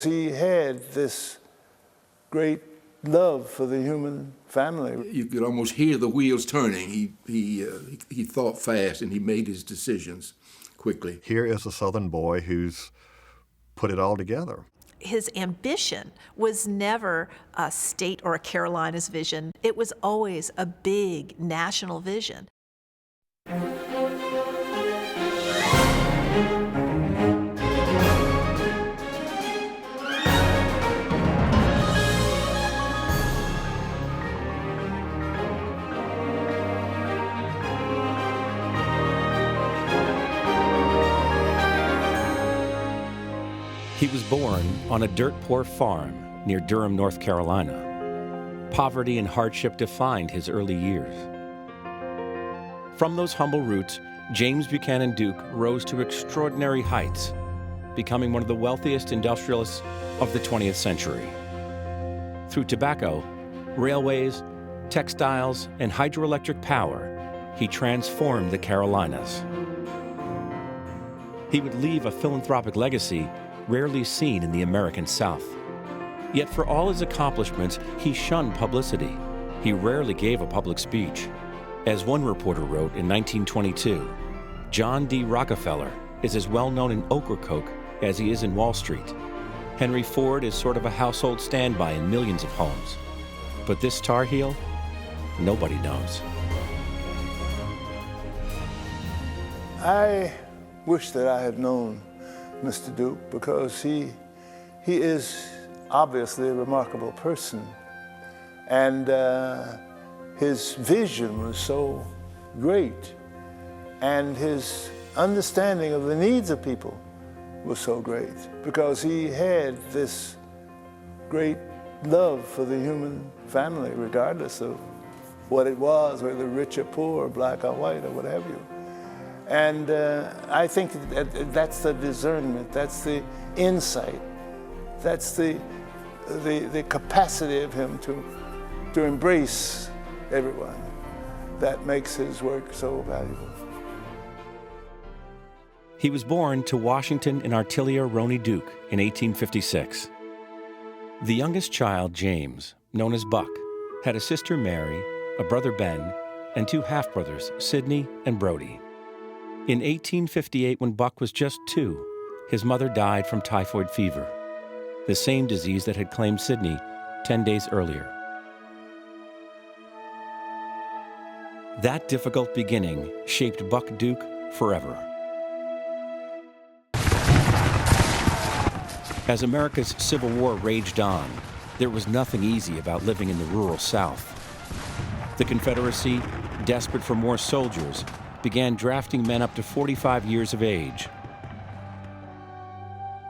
He had this great love for the human family. You could almost hear the wheels turning. He thought fast and he made his decisions quickly. Here is a Southern boy who's put it all together. His ambition was never a state or a Carolinas vision. It was always a big national vision. He was born on a dirt-poor farm near Durham, North Carolina. Poverty and hardship defined his early years. From those humble roots, James Buchanan Duke rose to extraordinary heights, becoming one of the wealthiest industrialists of the 20th century. Through tobacco, railways, textiles, and hydroelectric power, he transformed the Carolinas. He would leave a philanthropic legacy rarely seen in the American South. Yet for all his accomplishments, he shunned publicity. He rarely gave a public speech. As one reporter wrote in 1922, John D. Rockefeller is as well known in Ocracoke as he is in Wall Street. Henry Ford is sort of a household standby in millions of homes. But this Tar Heel, nobody knows. I wish that I had known Mr. Duke, because he is obviously a remarkable person. And his vision was so great, and his understanding of the needs of people was so great, because he had this great love for the human family, regardless of what it was, whether rich or poor, or black or white, or what have you. And I think that's the discernment, that's the insight, that's the capacity of him to embrace everyone that makes his work so valuable. He was born to Washington and Artelia Roney Duke in 1856. The youngest child, James, known as Buck, had a sister, Mary, a brother, Ben, and two half-brothers, Sidney and Brody. In 1858, when Buck was just 2, his mother died from typhoid fever, the same disease that had claimed Sidney 10 days earlier. That difficult beginning shaped Buck Duke forever. As America's Civil War raged on, there was nothing easy about living in the rural South. The Confederacy, desperate for more soldiers, began drafting men up to 45 years of age.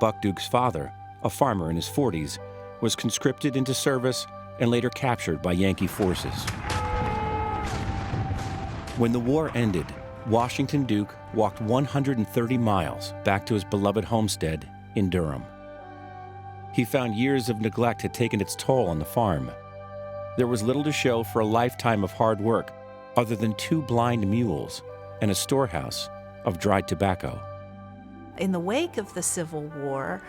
Buck Duke's father, a farmer in his 40s, was conscripted into service and later captured by Yankee forces. When the war ended, Washington Duke walked 130 miles back to his beloved homestead in Durham. He found years of neglect had taken its toll on the farm. There was little to show for a lifetime of hard work other than 2 blind mules and a storehouse of dried tobacco. In the wake of the Civil War,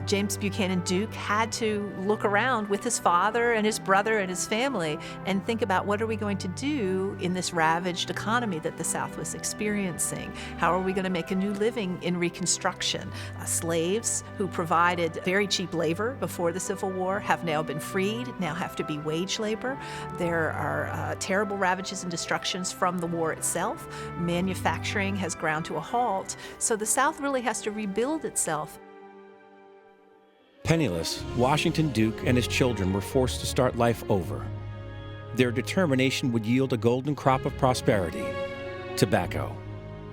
James Buchanan Duke had to look around with his father and his brother and his family and think about, what are we going to do in this ravaged economy that the South was experiencing? How are we going to make a new living in Reconstruction? Slaves who provided very cheap labor before the Civil War have now been freed, now have to be wage labor. There are terrible ravages and destructions from the war itself. Manufacturing has ground to a halt. So the South really has to rebuild itself. Penniless, Washington Duke and his children were forced to start life over. Their determination would yield a golden crop of prosperity: tobacco.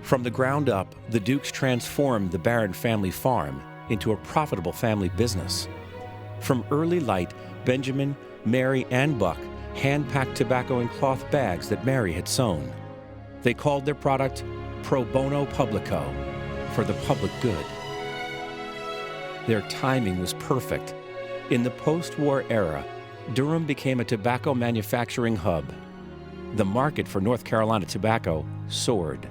From the ground up, the Dukes transformed the barren family farm into a profitable family business. From early light, Benjamin, Mary, and Buck hand-packed tobacco in cloth bags that Mary had sewn. They called their product Pro Bono Publico, for the public good. Their timing was perfect. In the post-war era, Durham became a tobacco manufacturing hub. The market for North Carolina tobacco soared.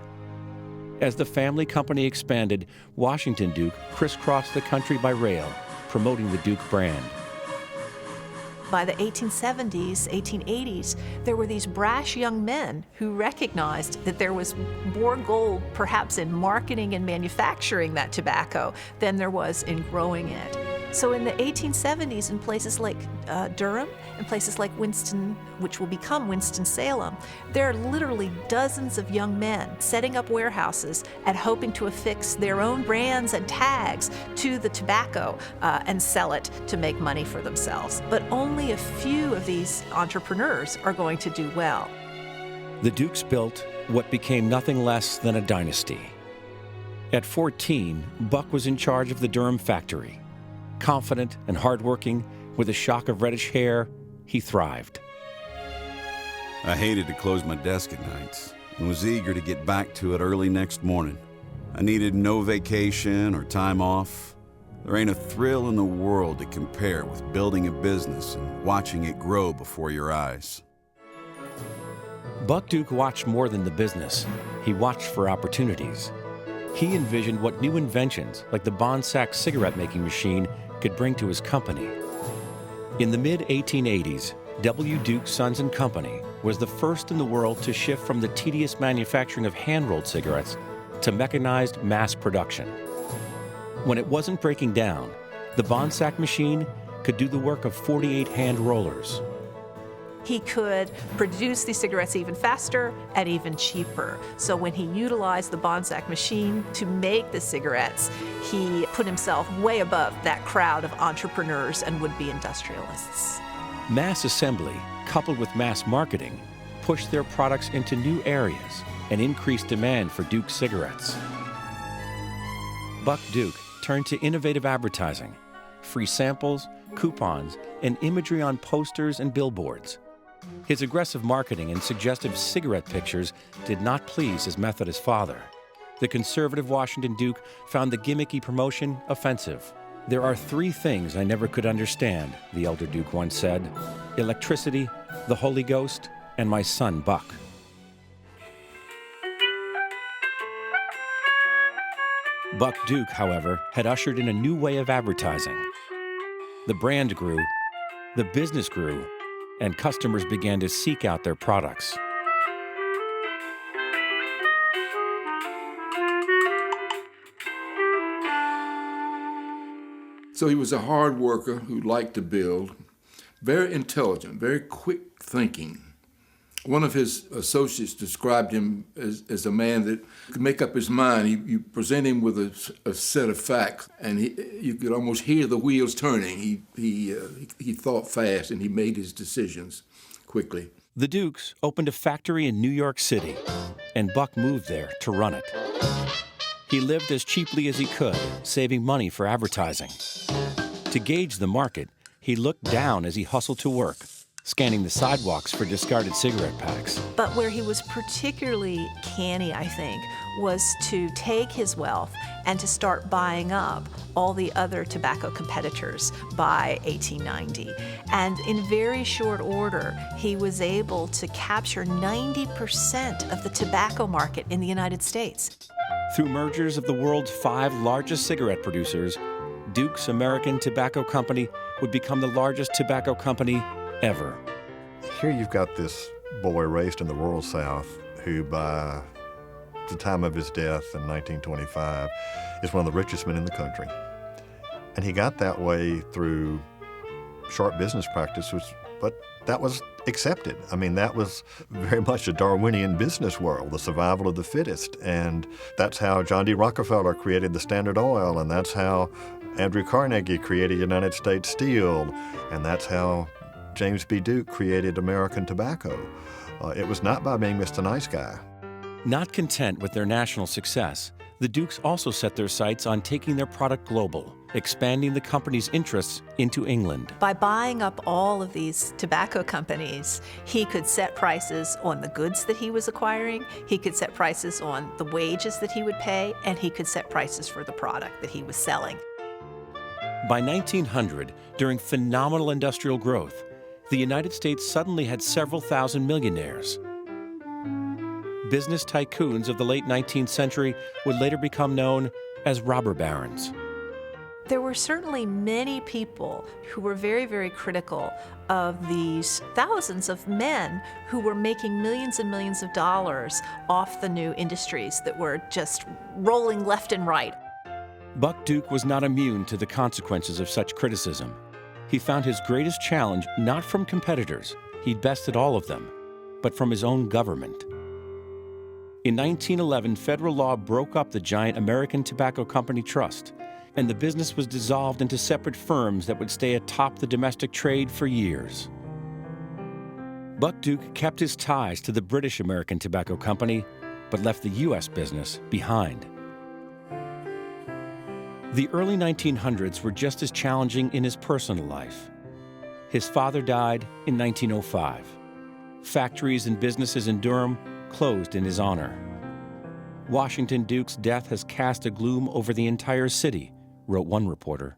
As the family company expanded, Washington Duke crisscrossed the country by rail, promoting the Duke brand. By the 1870s, 1880s, there were these brash young men who recognized that there was more gold perhaps in marketing and manufacturing that tobacco than there was in growing it. So in the 1870s, in places like Durham and places like Winston, which will become Winston-Salem, there are literally dozens of young men setting up warehouses and hoping to affix their own brands and tags to the tobacco and sell it to make money for themselves. But only a few of these entrepreneurs are going to do well. The Dukes built what became nothing less than a dynasty. At 14, Buck was in charge of the Durham factory. Confident and hardworking, with a shock of reddish hair, he thrived. I hated to close my desk at nights and was eager to get back to it early next morning. I needed no vacation or time off. There ain't a thrill in the world to compare with building a business and watching it grow before your eyes. Buck Duke watched more than the business. He watched for opportunities. He envisioned what new inventions, like the Bonsack cigarette-making machine, could bring to his company. In the mid-1880s, W. Duke Sons & Company was the first in the world to shift from the tedious manufacturing of hand-rolled cigarettes to mechanized mass production. When it wasn't breaking down, the Bonsack machine could do the work of 48 hand rollers. He could produce these cigarettes even faster and even cheaper. So when he utilized the Bonsack machine to make the cigarettes, he put himself way above that crowd of entrepreneurs and would-be industrialists. Mass assembly, coupled with mass marketing, pushed their products into new areas and increased demand for Duke cigarettes. Buck Duke turned to innovative advertising, free samples, coupons, and imagery on posters and billboards. His aggressive marketing and suggestive cigarette pictures did not please his Methodist father. The conservative Washington Duke found the gimmicky promotion offensive. "There are three things I never could understand," the elder Duke once said: electricity, the Holy Ghost, and my son Buck. Buck Duke, however, had ushered in a new way of advertising. The brand grew, the business grew, and customers began to seek out their products. So he was a hard worker who liked to build, very intelligent, very quick thinking. One of his associates described him as a man that could make up his mind. You present him with a set of facts, and you could almost hear the wheels turning. He thought fast, and he made his decisions quickly. The Dukes opened a factory in New York City, and Buck moved there to run it. He lived as cheaply as he could, saving money for advertising. To gauge the market, he looked down as he hustled to work, scanning the sidewalks for discarded cigarette packs. But where he was particularly canny, I think, was to take his wealth and to start buying up all the other tobacco competitors by 1890. And in very short order, he was able to capture 90% of the tobacco market in the United States. Through mergers of the world's 5 largest cigarette producers, Duke's American Tobacco Company would become the largest tobacco company ever. Here you've got this boy raised in the rural South who, by the time of his death in 1925, is one of the richest men in the country. And he got that way through sharp business practices, but that was accepted. I mean, that was very much a Darwinian business world, the survival of the fittest. And that's how John D. Rockefeller created the Standard Oil, and that's how Andrew Carnegie created United States Steel, and that's how James B. Duke created American Tobacco. It was not by being Mr. Nice Guy. Not content with their national success, the Dukes also set their sights on taking their product global, expanding the company's interests into England. By buying up all of these tobacco companies, he could set prices on the goods that he was acquiring, he could set prices on the wages that he would pay, and he could set prices for the product that he was selling. By 1900, during phenomenal industrial growth, the United States suddenly had several thousand millionaires. Business tycoons of the late 19th century would later become known as robber barons. There were certainly many people who were very, very critical of these thousands of men who were making millions and millions of dollars off the new industries that were just rolling left and right. Buck Duke was not immune to the consequences of such criticism. He found his greatest challenge not from competitors, he'd bested all of them, but from his own government. In 1911, federal law broke up the giant American Tobacco Company Trust, and the business was dissolved into separate firms that would stay atop the domestic trade for years. Buck Duke kept his ties to the British American Tobacco Company, but left the U.S. business behind. The early 1900s were just as challenging in his personal life. His father died in 1905. Factories and businesses in Durham closed in his honor. Washington Duke's death has cast a gloom over the entire city, wrote one reporter.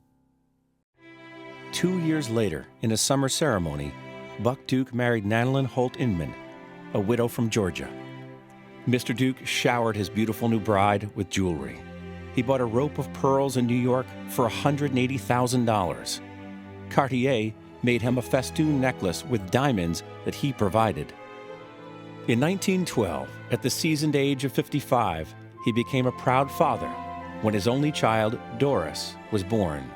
2 years later, in a summer ceremony, Buck Duke married Nanlin Holt Inman, a widow from Georgia. Mr. Duke showered his beautiful new bride with jewelry. He bought a rope of pearls in New York for $180,000. Cartier made him a festoon necklace with diamonds that he provided. In 1912, at the seasoned age of 55, he became a proud father when his only child, Doris, was born.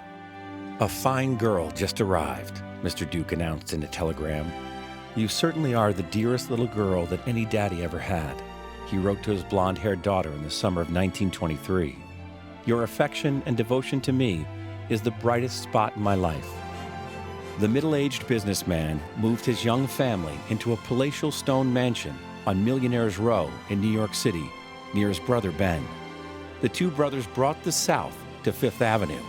"A fine girl just arrived," Mr. Duke announced in a telegram. "You certainly are the dearest little girl that any daddy ever had," he wrote to his blonde-haired daughter in the summer of 1923. "Your affection and devotion to me is the brightest spot in my life." The middle-aged businessman moved his young family into a palatial stone mansion on Millionaires Row in New York City, near his brother Ben. The two brothers brought the South to Fifth Avenue,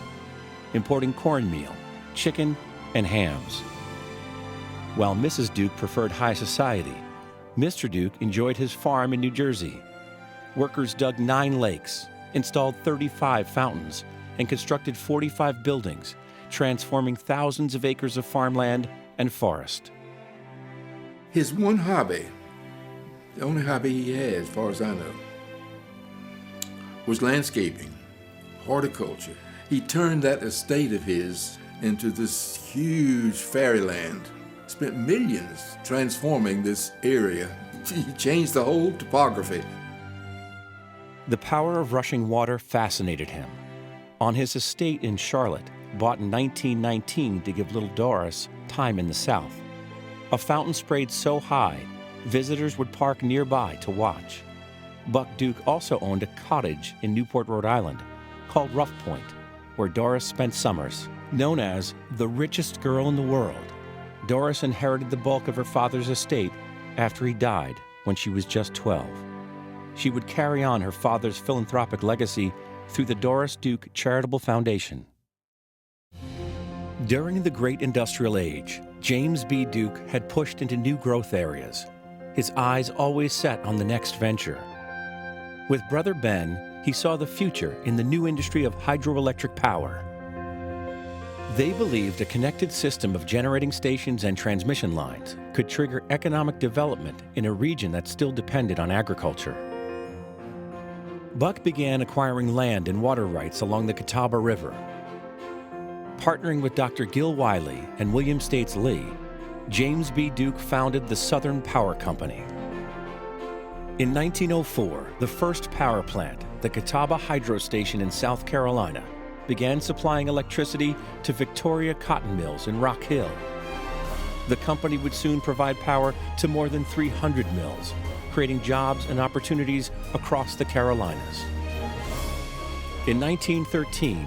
importing cornmeal, chicken, and hams. While Mrs. Duke preferred high society, Mr. Duke enjoyed his farm in New Jersey. Workers dug 9 lakes, installed 35 fountains, and constructed 45 buildings, transforming thousands of acres of farmland and forest. His one hobby, the only hobby he had as far as I know, was landscaping, horticulture. He turned that estate of his into this huge fairyland, spent millions transforming this area. He changed the whole topography. The power of rushing water fascinated him. On his estate in Charlotte, bought in 1919 to give little Doris time in the South, a fountain sprayed so high, visitors would park nearby to watch. Buck Duke also owned a cottage in Newport, Rhode Island, called Rough Point, where Doris spent summers. Known as the richest girl in the world, Doris inherited the bulk of her father's estate after he died when she was just 12. She would carry on her father's philanthropic legacy through the Doris Duke Charitable Foundation. During the Great Industrial Age, James B. Duke had pushed into new growth areas, his eyes always set on the next venture. With brother Ben, he saw the future in the new industry of hydroelectric power. They believed a connected system of generating stations and transmission lines could trigger economic development in a region that still depended on agriculture. Buck began acquiring land and water rights along the Catawba River. Partnering with Dr. Gil Wiley and William States Lee, James B. Duke founded the Southern Power Company. In 1904, the first power plant, the Catawba Hydro Station in South Carolina, began supplying electricity to Victoria cotton mills in Rock Hill. The company would soon provide power to more than 300 mills, creating jobs and opportunities across the Carolinas. In 1913,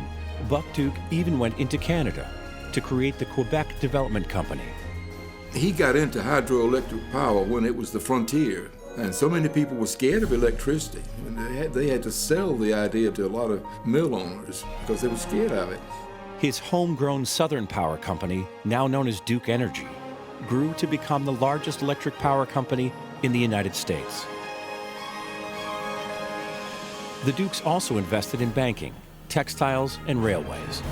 Buck Duke even went into Canada to create the Quebec Development Company. He got into hydroelectric power when it was the frontier, and so many people were scared of electricity. And they had to sell the idea to a lot of mill owners because they were scared of it. His homegrown Southern Power Company, now known as Duke Energy, grew to become the largest electric power company in the United States. The Dukes also invested in banking, textiles, and railways.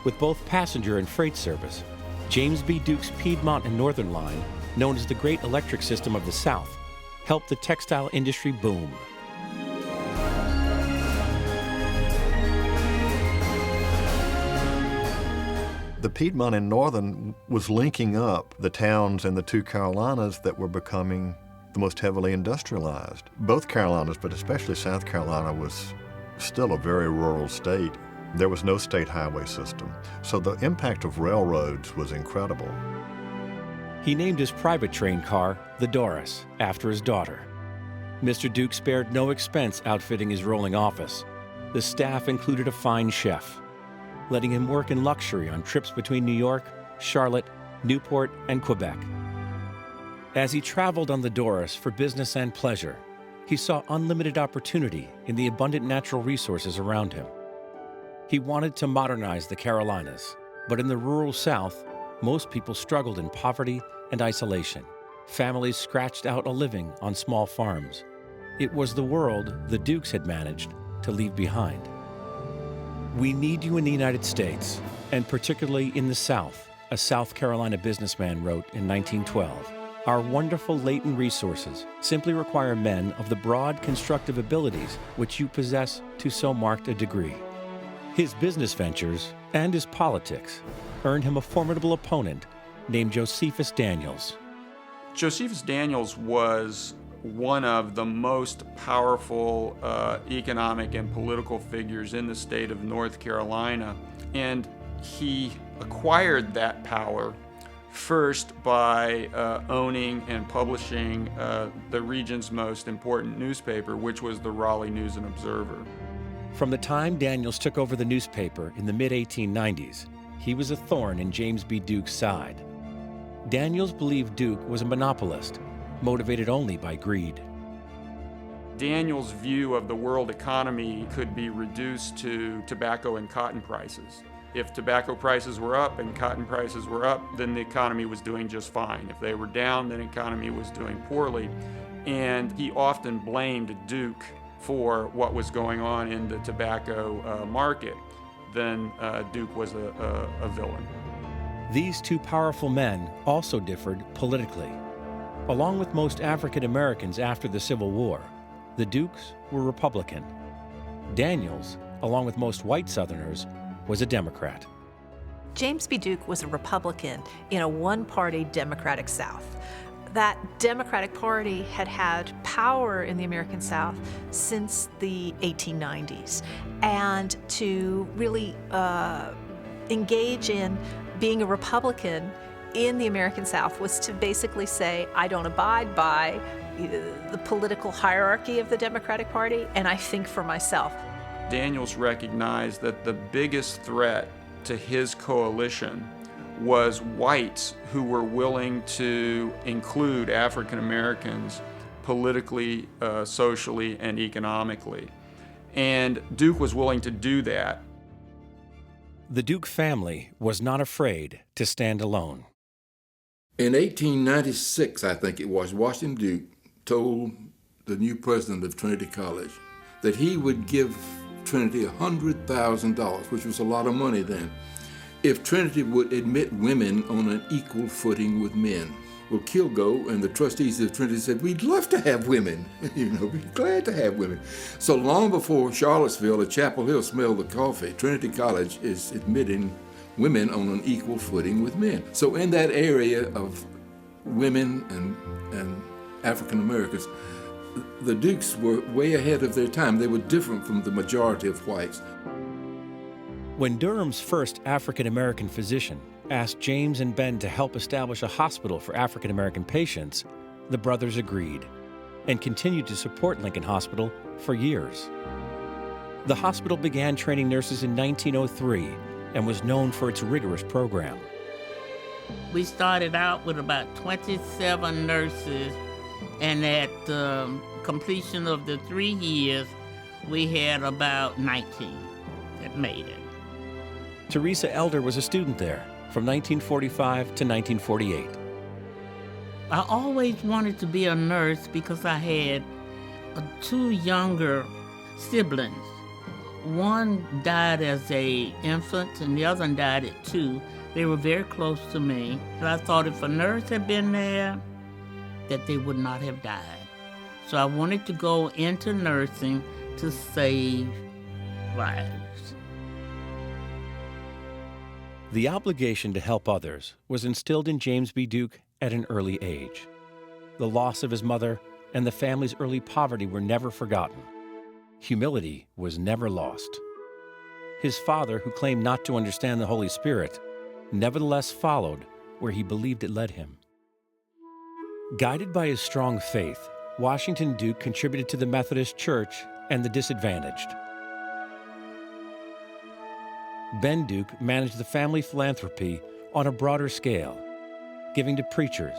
With both passenger and freight service, James B. Duke's Piedmont and Northern Line, known as the Great Electric System of the South, helped the textile industry boom. The Piedmont and Northern was linking up the towns in the two Carolinas that were becoming the most heavily industrialized. Both Carolinas, but especially South Carolina, was still a very rural state. There was no state highway system, so the impact of railroads was incredible. He named his private train car the Doris, after his daughter. Mr. Duke spared no expense outfitting his rolling office. The staff included a fine chef, letting him work in luxury on trips between New York, Charlotte, Newport, and Quebec. As he traveled on the Doris for business and pleasure, he saw unlimited opportunity in the abundant natural resources around him. He wanted to modernize the Carolinas, but in the rural South, most people struggled in poverty and isolation. Families scratched out a living on small farms. It was the world the Dukes had managed to leave behind. "We need you in the United States, and particularly in the South," a South Carolina businessman wrote in 1912. "Our wonderful latent resources simply require men of the broad constructive abilities which you possess to so marked a degree." His business ventures and his politics earned him a formidable opponent named Josephus Daniels. Josephus Daniels was one of the most powerful economic and political figures in the state of North Carolina, and he acquired that power first by owning and publishing the region's most important newspaper, which was the Raleigh News and Observer. From the time Daniels took over the newspaper in the mid-1890s, he was a thorn in James B. Duke's side. Daniels believed Duke was a monopolist, motivated only by greed. Daniels' view of the world economy could be reduced to tobacco and cotton prices. If tobacco prices were up and cotton prices were up, then the economy was doing just fine. If they were down, then the economy was doing poorly. And he often blamed Duke for what was going on in the tobacco market. Then Duke was a villain. These two powerful men also differed politically. Along with most African Americans after the Civil War, the Dukes were Republican. Daniels, along with most white Southerners, was a Democrat. James B. Duke was a Republican in a one-party Democratic South. That Democratic Party had had power in the American South since the 1890s. And to really engage in being a Republican in the American South was to basically say, I don't abide by the political hierarchy of the Democratic Party, and I think for myself. Daniels recognized that the biggest threat to his coalition was whites who were willing to include African Americans politically, socially, and economically. And Duke was willing to do that. The Duke family was not afraid to stand alone. In 1896, I think it was, Washington Duke told the new president of Trinity College that he would give Trinity $100,000, which was a lot of money then, if Trinity would admit women on an equal footing with men. Well, Kilgo and the trustees of Trinity said, we'd love to have women, we'd glad to have women. So long before Charlottesville or Chapel Hill smelled the coffee, Trinity College is admitting women on an equal footing with men. So in that area of women and African Americans, the Dukes were way ahead of their time. They were different from the majority of whites. When Durham's first African American physician asked James and Ben to help establish a hospital for African American patients, the brothers agreed and continued to support Lincoln Hospital for years. The hospital began training nurses in 1903 and was known for its rigorous program. We started out with about 27 nurses, and at the completion of the 3 years, we had about 19 that made it. Teresa Elder was a student there from 1945 to 1948. I always wanted to be a nurse because I had 2 younger siblings. One died as an infant and the other one died at 2. They were very close to me. And I thought if a nurse had been there, that they would not have died. So I wanted to go into nursing to save lives. The obligation to help others was instilled in James B. Duke at an early age. The loss of his mother and the family's early poverty were never forgotten. Humility was never lost. His father, who claimed not to understand the Holy Spirit, nevertheless followed where he believed it led him. Guided by his strong faith, Washington Duke contributed to the Methodist Church and the disadvantaged. Ben Duke managed the family philanthropy on a broader scale, giving to preachers,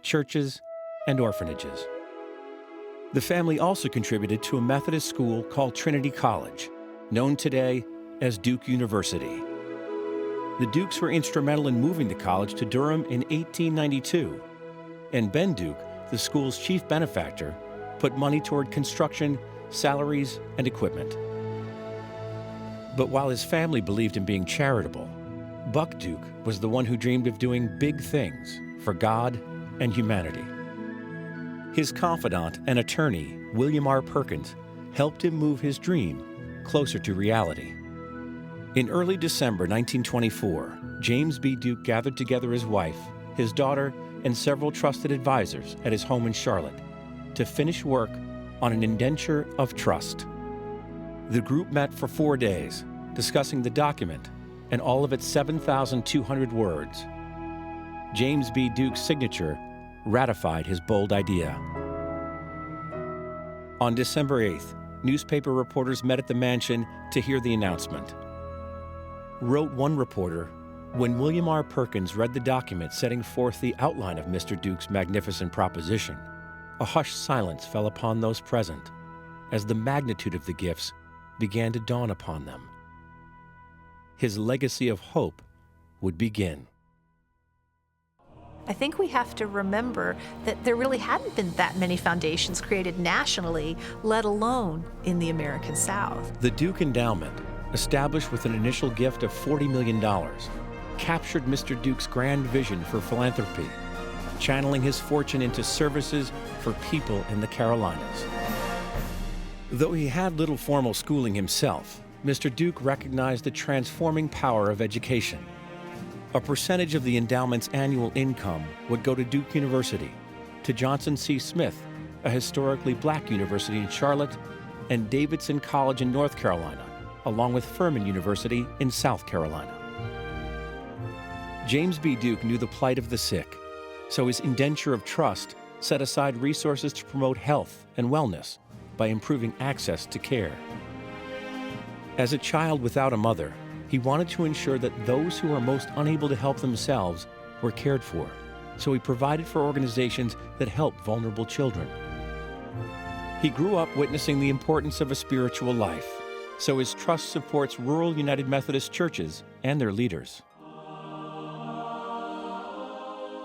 churches, and orphanages. The family also contributed to a Methodist school called Trinity College, known today as Duke University. The Dukes were instrumental in moving the college to Durham in 1892, and Ben Duke, the school's chief benefactor, put money toward construction, salaries, and equipment. But while his family believed in being charitable, Buck Duke was the one who dreamed of doing big things for God and humanity. His confidant and attorney, William R. Perkins, helped him move his dream closer to reality. In early December 1924, James B. Duke gathered together his wife, his daughter, and several trusted advisors at his home in Charlotte to finish work on an indenture of trust. The group met for 4 days, discussing the document and all of its 7,200 words. James B. Duke's signature ratified his bold idea. On December 8th, newspaper reporters met at the mansion to hear the announcement. Wrote one reporter, when William R. Perkins read the document setting forth the outline of Mr. Duke's magnificent proposition, a hushed silence fell upon those present as the magnitude of the gifts began to dawn upon them. His legacy of hope would begin. I think we have to remember that there really hadn't been that many foundations created nationally, let alone in the American South. The Duke Endowment, established with an initial gift of $40 million, captured Mr. Duke's grand vision for philanthropy, channeling his fortune into services for people in the Carolinas. Though he had little formal schooling himself, Mr. Duke recognized the transforming power of education. A percentage of the endowment's annual income would go to Duke University, to Johnson C. Smith, a historically black university in Charlotte, and Davidson College in North Carolina, along with Furman University in South Carolina. James B. Duke knew the plight of the sick, so his indenture of trust set aside resources to promote health and wellness by improving access to care. As a child without a mother, he wanted to ensure that those who are most unable to help themselves were cared for, so he provided for organizations that help vulnerable children. He grew up witnessing the importance of a spiritual life, so his trust supports rural United Methodist churches and their leaders.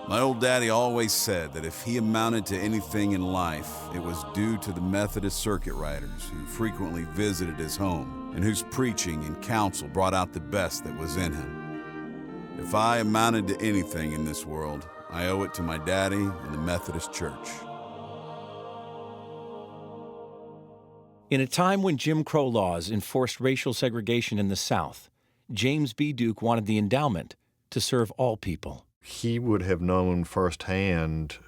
My old daddy always said that if he amounted to anything in life, it was due to the Methodist circuit riders who frequently visited his home and whose preaching and counsel brought out the best that was in him. If I amounted to anything in this world, I owe it to my daddy and the Methodist Church. In a time when Jim Crow laws enforced racial segregation in the South, James B. Duke wanted the endowment to serve all people. He would have known firsthand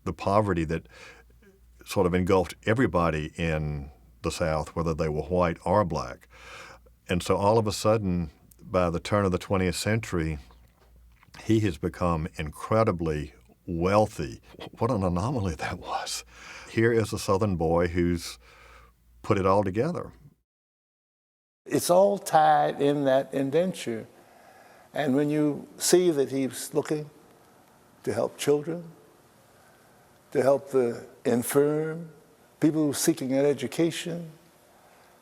the poverty that sort of engulfed everybody in the South, whether they were white or black. And so all of a sudden, by the turn of the 20th century, he has become incredibly wealthy. What an anomaly that was. Here is a Southern boy who's put it all together. It's all tied in that indenture. And when you see that he's looking to help children, to help the infirm, people who are seeking an education,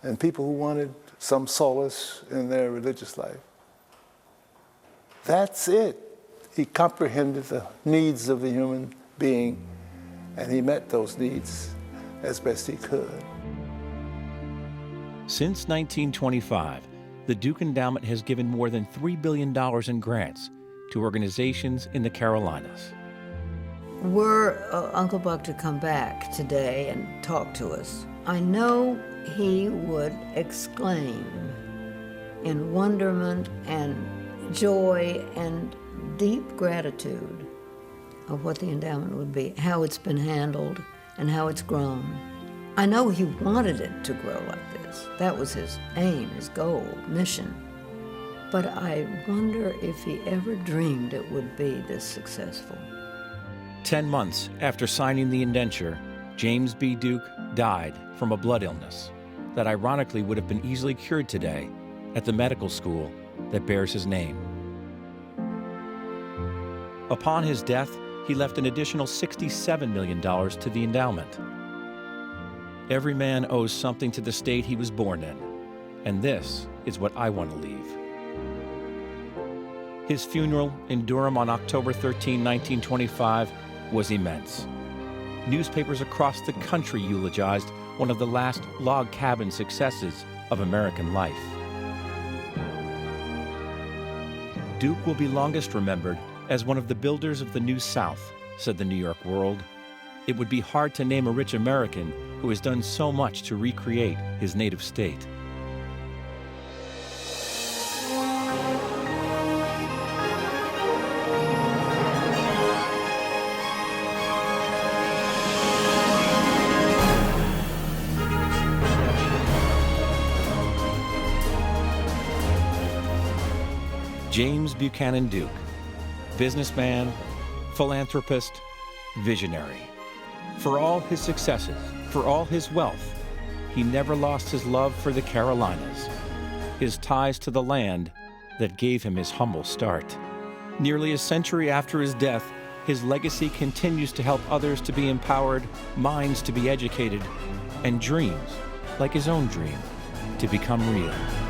and people who wanted some solace in their religious life, that's it. He comprehended the needs of the human being, and he met those needs as best he could. Since 1925, the Duke Endowment has given more than $3 billion in grants to organizations in the Carolinas. Were Uncle Buck to come back today and talk to us, I know he would exclaim in wonderment and joy and deep gratitude of what the endowment would be, how it's been handled, and how it's grown. I know he wanted it to grow like this. That was his aim, his goal, mission. But I wonder if he ever dreamed it would be this successful. 10 months after signing the indenture, James B. Duke died from a blood illness that ironically would have been easily cured today at the medical school that bears his name. Upon his death, he left an additional $67 million to the endowment. Every man owes something to the state he was born in, and this is what I want to leave. His funeral in Durham on October 13, 1925, was immense. Newspapers across the country eulogized one of the last log cabin successes of American life. Duke will be longest remembered as one of the builders of the New South, said the New York World. It would be hard to name a rich American who has done so much to recreate his native state. James Buchanan Duke, businessman, philanthropist, visionary. For all his successes, for all his wealth, he never lost his love for the Carolinas, his ties to the land that gave him his humble start. Nearly a century after his death, his legacy continues to help others to be empowered, minds to be educated, and dreams, like his own dream, to become real.